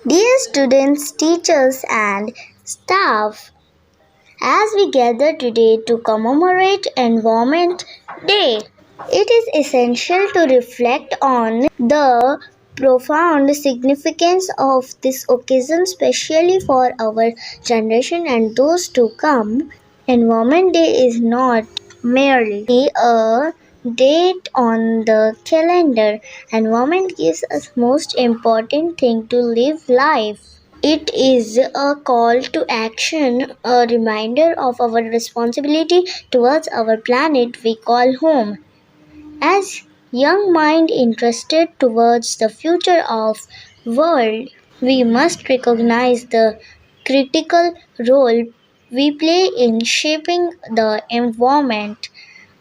Dear students, teachers, and staff, as we gather today to commemorate Environment Day, it is essential to reflect on the profound significance of this occasion, especially for our generation and those to come. Environment Day is not merely a date on the calendar. Environment gives us most important thing to live life. It is a call to action, a reminder of our responsibility towards our planet we call home. As young mind interested towards the future of world, we must recognize the critical role we play in shaping the environment.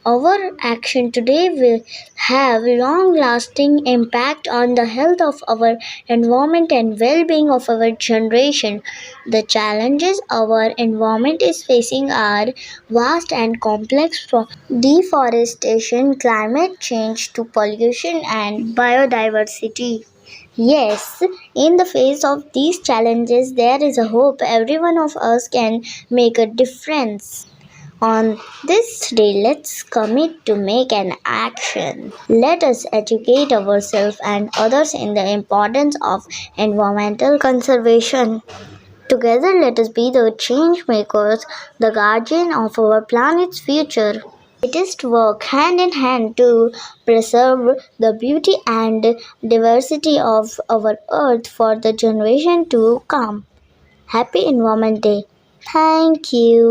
Our action today will have long lasting impact on the health of our environment and well being of our generation. The challenges our environment is facing are vast and complex, from deforestation, climate change to pollution and biodiversity. Yes, in the face of these challenges, there is a hope every one of us can make a difference. On this day, let's commit to make an action. Let us educate ourselves and others in the importance of environmental conservation. Together, let us be the change makers, the guardian of our planet's future. Let us work hand in hand to preserve the beauty and diversity of our earth for the generation to come. Happy Environment Day. Thank you.